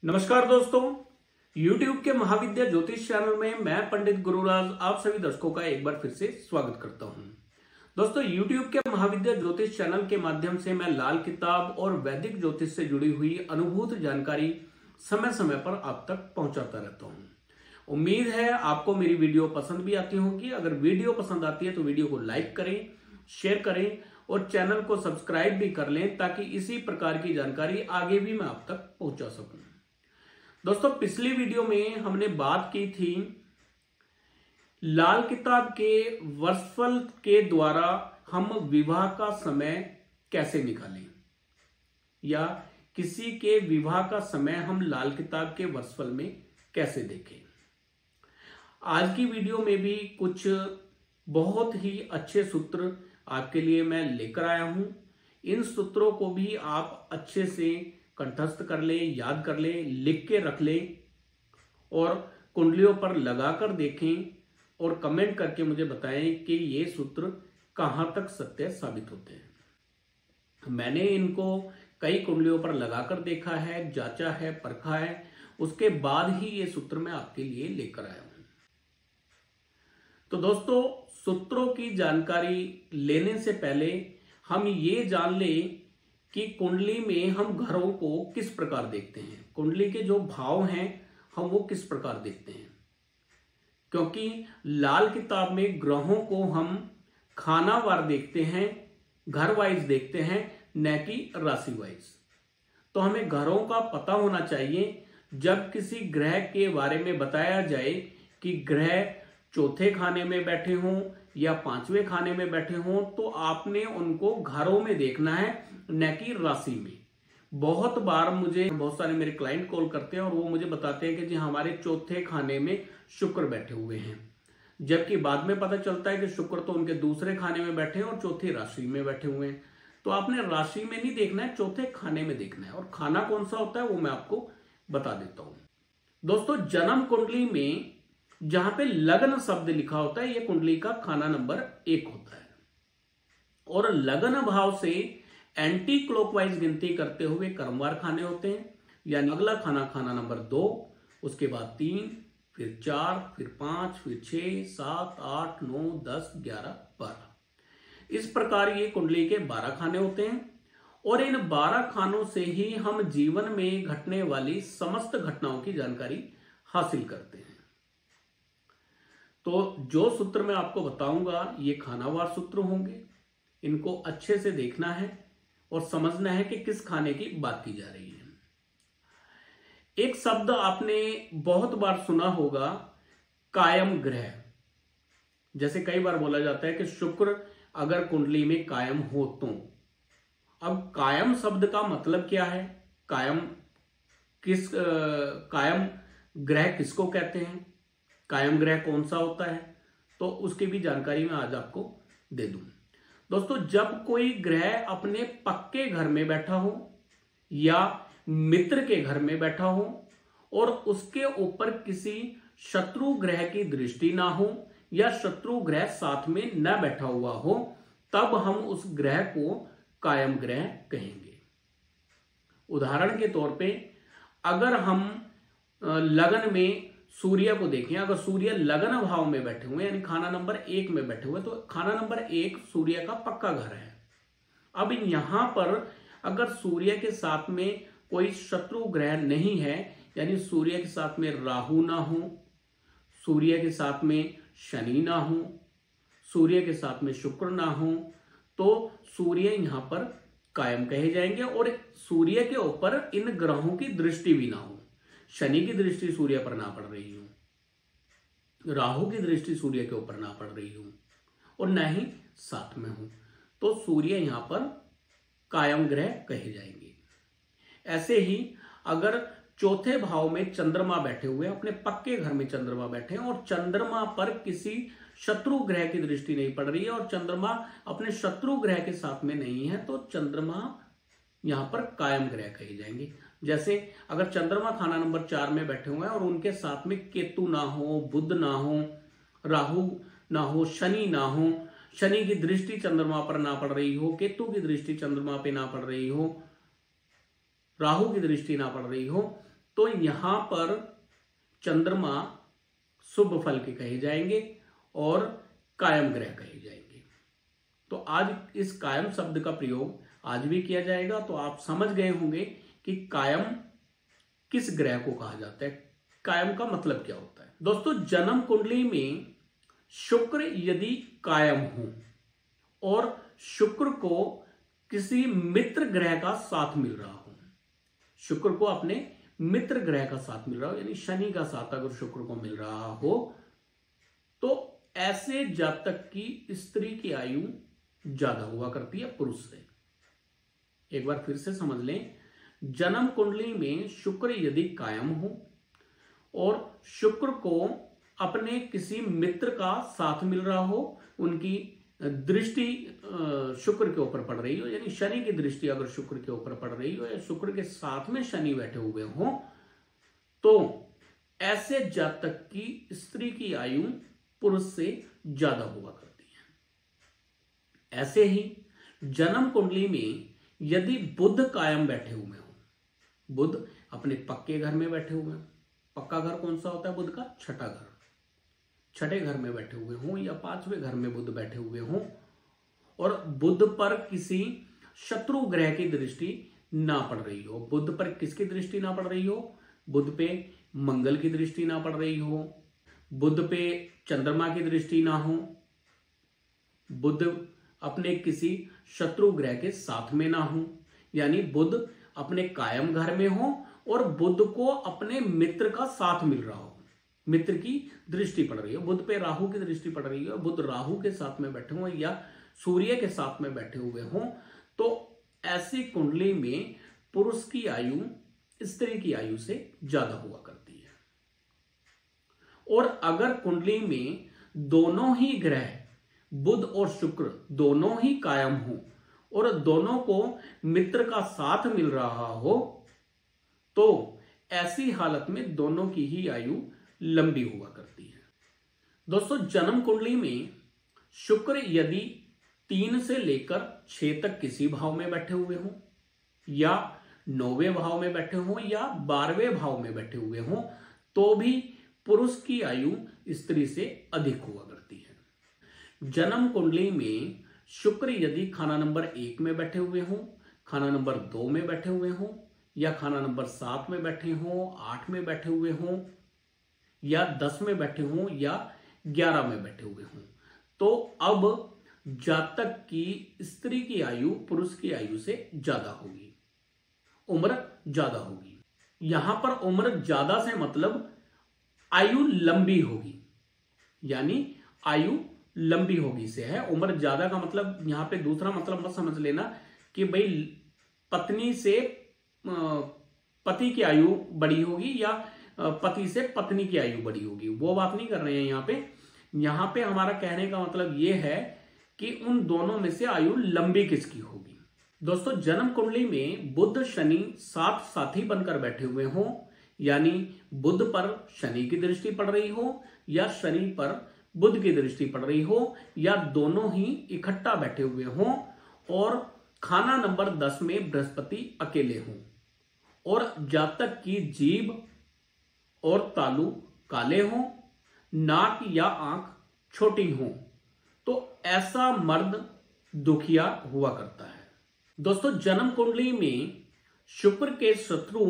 नमस्कार दोस्तों, YouTube के महाविद्या ज्योतिष चैनल में मैं पंडित गुरुराज आप सभी दर्शकों का एक बार फिर से स्वागत करता हूं। दोस्तों, YouTube के महाविद्या ज्योतिष चैनल के माध्यम से मैं लाल किताब और वैदिक ज्योतिष से जुड़ी हुई अनुभूत जानकारी समय समय पर आप तक पहुंचाता रहता हूं। उम्मीद है आपको मेरी वीडियो पसंद भी आती होगी। अगर वीडियो पसंद आती है तो वीडियो को लाइक करें, शेयर करें और चैनल को सब्सक्राइब भी कर लें ताकि इसी प्रकार की जानकारी आगे भी मैं आप तक पहुंचा सकूं। दोस्तों, पिछली वीडियो में हमने बात की थी लाल किताब के वर्षफल के द्वारा हम विवाह का समय कैसे निकालें या किसी के विवाह का समय हम लाल किताब के वर्षफल में कैसे देखें। आज की वीडियो में भी कुछ बहुत ही अच्छे सूत्र आपके लिए मैं लेकर आया हूं। इन सूत्रों को भी आप अच्छे से कंठस्थ कर लें, याद कर लें, लिख के रख लें और कुंडलियों पर लगाकर देखें और कमेंट करके मुझे बताएं कि ये सूत्र कहां तक सत्य साबित होते हैं। मैंने इनको कई कुंडलियों पर लगाकर देखा है, जांचा है, परखा है, उसके बाद ही ये सूत्र मैं आपके लिए लेकर आया हूं। तो दोस्तों, सूत्रों की जानकारी लेने से पहले हम ये जान लें कि कुंडली में हम ग्रहों को किस प्रकार देखते हैं, कुंडली के जो भाव हैं हम वो किस प्रकार देखते हैं। क्योंकि लाल किताब में ग्रहों को हम खानावार देखते हैं, घर वाइज देखते हैं, न कि राशि वाइज। तो हमें ग्रहों का पता होना चाहिए। जब किसी ग्रह के बारे में बताया जाए कि ग्रह चौथे खाने में बैठे हों या पांचवें खाने में बैठे हों, तो आपने उनको घरों में देखना है, न कि राशि में। बहुत बार मुझे बहुत सारे मेरे क्लाइंट कॉल करते हैं और वो मुझे बताते हैं कि जी हमारे चौथे खाने में शुक्र बैठे हुए हैं, जबकि बाद में पता चलता है कि शुक्र तो उनके दूसरे खाने में बैठे हैं और चौथी राशि में बैठे हुए हैं। तो आपने राशि में नहीं देखना है, चौथे खाने में देखना है। और खाना कौन सा होता है वो मैं आपको बता देता हूं। दोस्तों, जन्म कुंडली में जहां पे लग्न शब्द लिखा होता है, यह कुंडली का खाना नंबर 1 होता है। और लग्न भाव से एंटी क्लॉकवाइज गिनती करते हुए कर्मवार खाने होते हैं। यानी अगला खाना, खाना नंबर 2, उसके बाद 3, फिर 4, फिर 5, फिर 6, 7, 8, 9, 10, 11, 12। इस प्रकार ये कुंडली के 12 खाने होते हैं। और इन 12 खानों से ही हम जीवन में घटने वाली समस्त घटनाओं की जानकारी हासिल करते हैं। तो जो सूत्र मैं आपको बताऊंगा ये खानावार सूत्र होंगे। इनको अच्छे से देखना है और समझना है कि किस खाने की बात की जा रही है। एक शब्द आपने बहुत बार सुना होगा, कायम ग्रह। जैसे कई बार बोला जाता है कि शुक्र अगर कुंडली में कायम हो तो। अब कायम शब्द का मतलब क्या है, कायम ग्रह किसको कहते हैं, कायम ग्रह कौन सा होता है, तो उसकी भी जानकारी मैं आज आपको दे दूं। दोस्तों, जब कोई ग्रह अपने पक्के घर में बैठा हो या मित्र के घर में बैठा हो और उसके ऊपर किसी शत्रु ग्रह की दृष्टि ना हो या शत्रु ग्रह साथ में न बैठा हुआ हो, तब हम उस ग्रह को कायम ग्रह कहेंगे। उदाहरण के तौर पे अगर हम लगन में सूर्य को देखें, अगर सूर्य लगन भाव में बैठे हुए यानी खाना नंबर 1 में बैठे हुए, तो खाना नंबर 1 सूर्य का पक्का घर है। अब यहां पर अगर सूर्य के साथ में कोई शत्रु ग्रह नहीं है, यानी सूर्य के साथ में राहु ना हो, सूर्य के साथ में शनि ना हो, सूर्य के साथ में शुक्र ना हो, तो सूर्य यहां पर कायम कहे जाएंगे। और सूर्य के ऊपर इन ग्रहों की दृष्टि भी ना हो। शनि की दृष्टि सूर्य पर ना पड़ रही हो, राहु की दृष्टि सूर्य के ऊपर ना पड़ रही हो और न ही साथ में हो, तो सूर्य यहां पर कायम ग्रह कहे जाएंगे। ऐसे ही अगर चौथे भाव में चंद्रमा बैठे हुए, अपने पक्के घर में चंद्रमा बैठे हैं और चंद्रमा पर किसी शत्रु ग्रह की दृष्टि नहीं पड़ रही है और चंद्रमा अपने शत्रु ग्रह के साथ में नहीं है, तो चंद्रमा यहां पर कायम ग्रह कहे जाएंगे। जैसे अगर चंद्रमा खाना नंबर 4 में बैठे हुए हैं और उनके साथ में केतु ना हो, बुध ना हो, राहु ना हो, शनि ना हो, शनि की दृष्टि चंद्रमा पर ना पड़ रही हो, केतु की दृष्टि चंद्रमा पे ना पड़ रही हो, राहु की दृष्टि ना पड़ रही हो, तो यहां पर चंद्रमा शुभ फल के कहे जाएंगे और कायम ग्रह कहे जाएंगे। तो आज इस कायम शब्द का प्रयोग आज भी किया जाएगा। तो आप समझ गए होंगे कि कायम किस ग्रह को कहा जाता है, कायम का मतलब क्या होता है। दोस्तों, जन्म कुंडली में शुक्र यदि कायम हो और शुक्र को किसी मित्र ग्रह का साथ मिल रहा हो, शुक्र को अपने मित्र ग्रह का साथ मिल रहा हो, यानी शनि का साथ अगर शुक्र को मिल रहा हो, तो ऐसे जातक की स्त्री की आयु ज्यादा हुआ करती है पुरुष से। एक बार फिर से समझ लें, जन्म कुंडली में शुक्र यदि कायम हो और शुक्र को अपने किसी मित्र का साथ मिल रहा हो, उनकी दृष्टि शुक्र के ऊपर पड़ रही हो, यानी शनि की दृष्टि अगर शुक्र के ऊपर पड़ रही हो या शुक्र के साथ में शनि बैठे हुए हो, तो ऐसे जातक की स्त्री की आयु पुरुष से ज्यादा हुआ करती है। ऐसे ही जन्म कुंडली में यदि बुध कायम बैठे हुए हो, बुध अपने पक्के घर में बैठे हुए हो, पक्का घर कौन सा होता है बुध का? छठा घर। छठे घर में बैठे हुए हों या पांचवें घर में बुध बैठे हुए हों और बुध पर किसी शत्रु ग्रह की दृष्टि ना पड़ रही हो, बुध पर किसकी दृष्टि ना पड़ रही हो? बुध पे मंगल की दृष्टि ना पड़ रही हो, बुध पे चंद्रमा की दृष्टि ना हो, बुध अपने किसी शत्रु ग्रह के साथ में ना हो, यानी बुध अपने कायम घर में हो और बुध को अपने मित्र का साथ मिल रहा हो, मित्र की दृष्टि पड़ रही हो, बुध पे राहु की दृष्टि पड़ रही है, बुध राहु के साथ में बैठे हो या सूर्य के साथ में बैठे हुए हों, तो ऐसी कुंडली में पुरुष की आयु स्त्री की आयु से ज्यादा हुआ करती है। और अगर कुंडली में दोनों ही ग्रह बुध और शुक्र दोनों ही कायम हो और दोनों को मित्र का साथ मिल रहा हो, तो ऐसी हालत में दोनों की ही आयु लंबी हुआ करती है। दोस्तों, जन्म कुंडली में शुक्र यदि 3 से लेकर 6 तक किसी भाव में बैठे हुए हों या 9वें भाव में बैठे हों या 12वें भाव में बैठे हुए हों, तो भी पुरुष की आयु स्त्री से अधिक हुआ करती है। जन्म कुंडली में शुक्र यदि खाना नंबर 1 में बैठे हुए हों, खाना नंबर 2 में बैठे हुए हों या खाना नंबर 7 में बैठे हों, 8 में बैठे हुए हों या 10 में बैठे हों या 11 में बैठे हुए हों, तो अब जातक की स्त्री की आयु पुरुष की आयु से ज्यादा होगी, उम्र ज्यादा होगी। यहां पर उम्र ज्यादा से मतलब आयु लंबी होगी, यानी आयु लंबी होगी से है। उम्र ज्यादा का मतलब यहां पे दूसरा मतलब मत समझ लेना कि भाई पत्नी से पति की आयु बड़ी होगी या पति से पत्नी की आयु बड़ी होगी, वो बात नहीं कर रहे हैं यहाँ पे। यहाँ पे हमारा कहने का मतलब ये है कि उन दोनों में से आयु लंबी किसकी होगी। दोस्तों, जन्म कुंडली में बुध शनि साथ साथी बनकर बैठे हुए हों, यानी बुध पर शनि की दृष्टि पड़ रही हो या शनि पर बुध की दृष्टि पड़ रही हो या दोनों ही इकट्ठा बैठे हुए हों और खाना नंबर 10 में बृहस्पति अकेले हों और जातक की जीभ और तालू काले हों, नाक या आंख छोटी हों, तो ऐसा मर्द दुखिया हुआ करता है। दोस्तों, जन्म कुंडली में शुक्र के शत्रु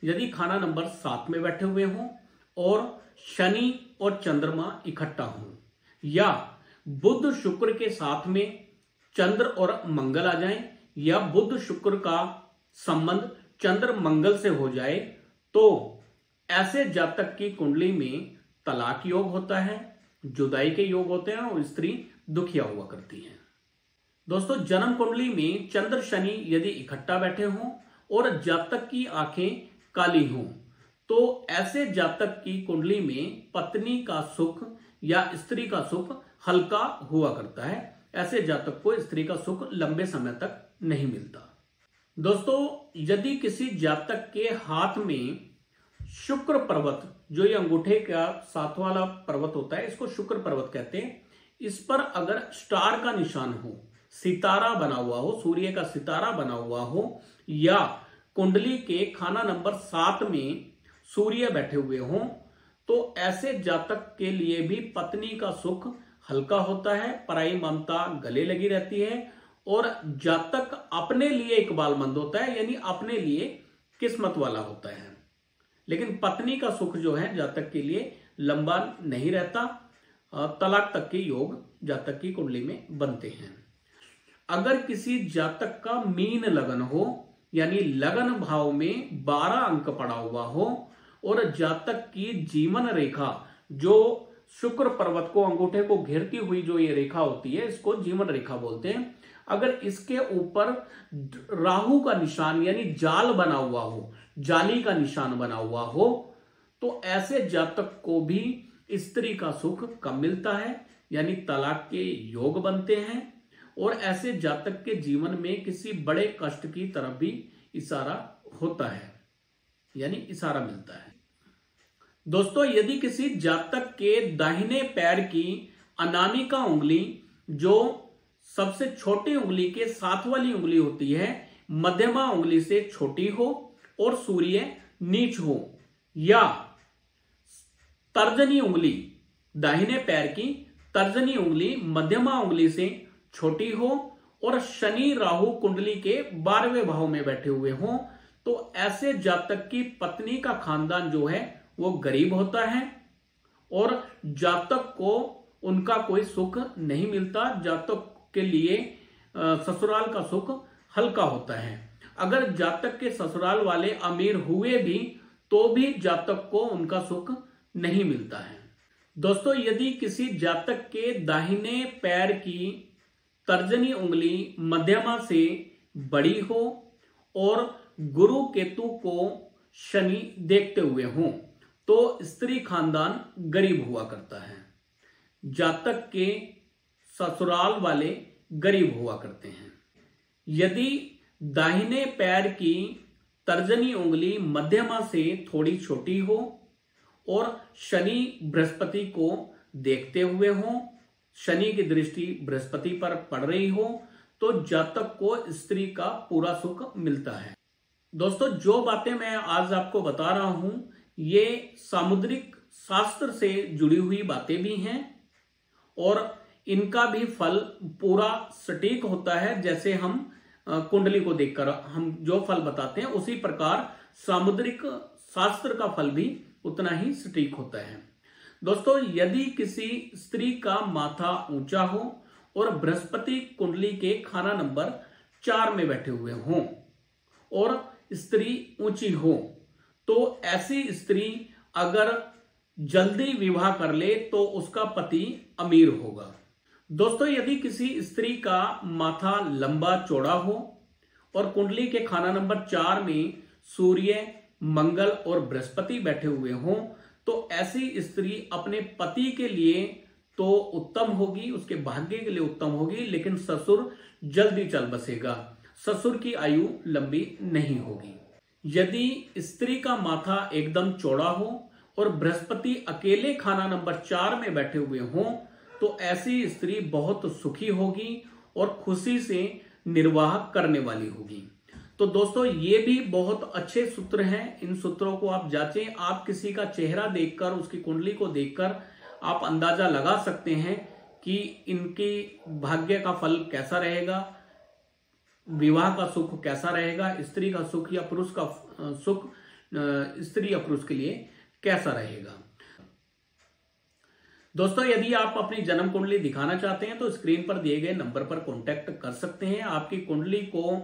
यदि खाना नंबर 7 में बैठे हुए हों और शनि और चंद्रमा इकट्ठा हों या बुध शुक्र के साथ में चंद्र और मंगल आ जाएं या बुध शुक्र का संबंध चंद्र मंगल से हो जाए, तो ऐसे जातक की कुंडली में तलाक योग होता है, जुदाई के योग होते हैं और स्त्री दुखिया हुआ करती है। दोस्तों, जन्म कुंडली में चंद्र शनि यदि इकट्ठा बैठे हों और जातक की आंखें काली हों, तो ऐसे जातक की कुंडली में पत्नी का सुख या स्त्री का सुख हल्का हुआ करता है। ऐसे जातक को स्त्री का सुख लंबे समय तक नहीं मिलता। दोस्तों, यदि किसी जातक के हाथ में शुक्र पर्वत, जो ये अंगूठे का साथ वाला पर्वत होता है, इसको शुक्र पर्वत कहते हैं, इस पर अगर स्टार का निशान हो, सितारा बना हुआ हो, सूर्य का सितारा बना हुआ हो या कुंडली के खाना नंबर 7 में सूर्य बैठे हुए हों, तो ऐसे जातक के लिए भी पत्नी का सुख हल्का होता है, पराई ममता गले लगी रहती है और जातक अपने लिए इकबालमंद होता है, यानी अपने लिए किस्मत वाला होता है। लेकिन पत्नी का सुख जो है जातक के लिए लंबा नहीं रहता, तलाक तक के योग जातक की कुंडली में बनते हैं। अगर किसी जातक का मीन लगन हो, यानी लगन भाव में 12 अंक पड़ा हुआ हो और जातक की जीवन रेखा जो शुक्र पर्वत को अंगूठे को घेरती हुई जो ये रेखा होती है, इसको जीवन रेखा बोलते हैं। अगर इसके ऊपर राहु का निशान यानी जाल बना हुआ हो, जाली का निशान बना हुआ हो, तो ऐसे जातक को भी स्त्री का सुख कम मिलता है, यानी तलाक के योग बनते हैं और ऐसे जातक के जीवन में किसी बड़े कष्ट की तरफ भी इशारा होता है, यानी इशारा मिलता है। दोस्तों, यदि किसी जातक के दाहिने पैर की अनामिका उंगली जो सबसे छोटी उंगली के साथ वाली उंगली होती है, मध्यमा उंगली से छोटी हो और सूर्य नीच हो, या तर्जनी उंगली, दाहिने पैर की तर्जनी उंगली मध्यमा उंगली से छोटी हो और शनि राहु कुंडली के 12वें भाव में बैठे हुए हों, तो ऐसे जातक की पत्नी का खानदान जो है वो गरीब होता है और जातक को उनका कोई सुख नहीं मिलता। जातक के लिए ससुराल का सुख हल्का होता है। अगर जातक के ससुराल वाले अमीर हुए भी तो भी जातक को उनका सुख नहीं मिलता है। दोस्तों, यदि किसी जातक के दाहिने पैर की तर्जनी उंगली मध्यमा से बड़ी हो और गुरु केतु को शनि देखते हुए हों, तो स्त्री खानदान गरीब हुआ करता है। जातक के ससुराल वाले गरीब हुआ करते हैं। यदि दाहिने पैर की तर्जनी उंगली मध्यमा से थोड़ी छोटी हो और शनि बृहस्पति को देखते हुए हो, शनि की दृष्टि बृहस्पति पर पड़ रही हो, तो जातक को स्त्री का पूरा सुख मिलता है। दोस्तों, जो बातें मैं आज आपको बता रहा हूं ये सामुद्रिक शास्त्र से जुड़ी हुई बातें भी हैं और इनका भी फल पूरा सटीक होता है। जैसे हम कुंडली को देखकर हम जो फल बताते हैं, उसी प्रकार सामुद्रिक शास्त्र का फल भी उतना ही सटीक होता है। दोस्तों, यदि किसी स्त्री का माथा ऊंचा हो और बृहस्पति कुंडली के खाना नंबर 4 में बैठे हुए हों और स्त्री ऊंची हो, तो ऐसी स्त्री अगर जल्दी विवाह कर ले तो उसका पति अमीर होगा। दोस्तों, यदि किसी स्त्री का माथा लंबा चौड़ा हो और कुंडली के खाना नंबर 4 में सूर्य, मंगल और बृहस्पति बैठे हुए हों, तो ऐसी स्त्री अपने पति के लिए तो उत्तम होगी, उसके भाग्य के लिए उत्तम होगी, लेकिन ससुर जल्दी चल बसेगा, ससुर की आयु लंबी नहीं होगी। यदि स्त्री का माथा एकदम चौड़ा हो और बृहस्पति अकेले खाना नंबर 4 में बैठे हुए हों, तो ऐसी स्त्री बहुत सुखी होगी और खुशी से निर्वाह करने वाली होगी। तो दोस्तों, ये भी बहुत अच्छे सूत्र हैं। इन सूत्रों को आप जांचें। आप किसी का चेहरा देखकर, उसकी कुंडली को देखकर आप अंदाजा लगा सकते हैं कि इनकी भाग्य का फल कैसा रहेगा, विवाह का सुख कैसा रहेगा, स्त्री का सुख या पुरुष का सुख स्त्री या पुरुष के लिए कैसा रहेगा। दोस्तों, यदि आप अपनी जन्म कुंडली दिखाना चाहते हैं तो स्क्रीन पर दिए गए नंबर पर कांटेक्ट कर सकते हैं। आपकी कुंडली को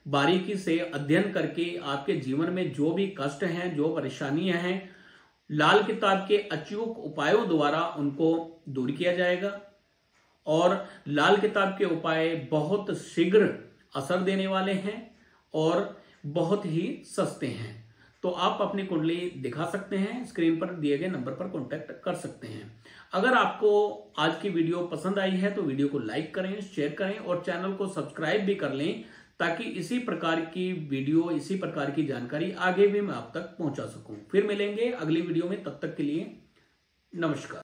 बारीकी से अध्ययन करके आपके जीवन में जो भी कष्ट हैं, जो परेशानियां हैं, लाल किताब के अचूक उपायों द्वारा उनको दूर किया जाएगा और लाल किताब के उपाय बहुत शीघ्र असर देने वाले हैं और बहुत ही सस्ते हैं। तो आप अपनी कुंडली दिखा सकते हैं, स्क्रीन पर दिए गए नंबर पर कांटेक्ट कर सकते हैं। अगर आपको आज की वीडियो पसंद आई है तो वीडियो को लाइक करें, शेयर करें और चैनल को सब्सक्राइब भी कर लें, ताकि इसी प्रकार की वीडियो, इसी प्रकार की जानकारी आगे भी मैं आप तक पहुंचा सकूं। फिर मिलेंगे अगली वीडियो में, तब तक के लिए नमस्कार।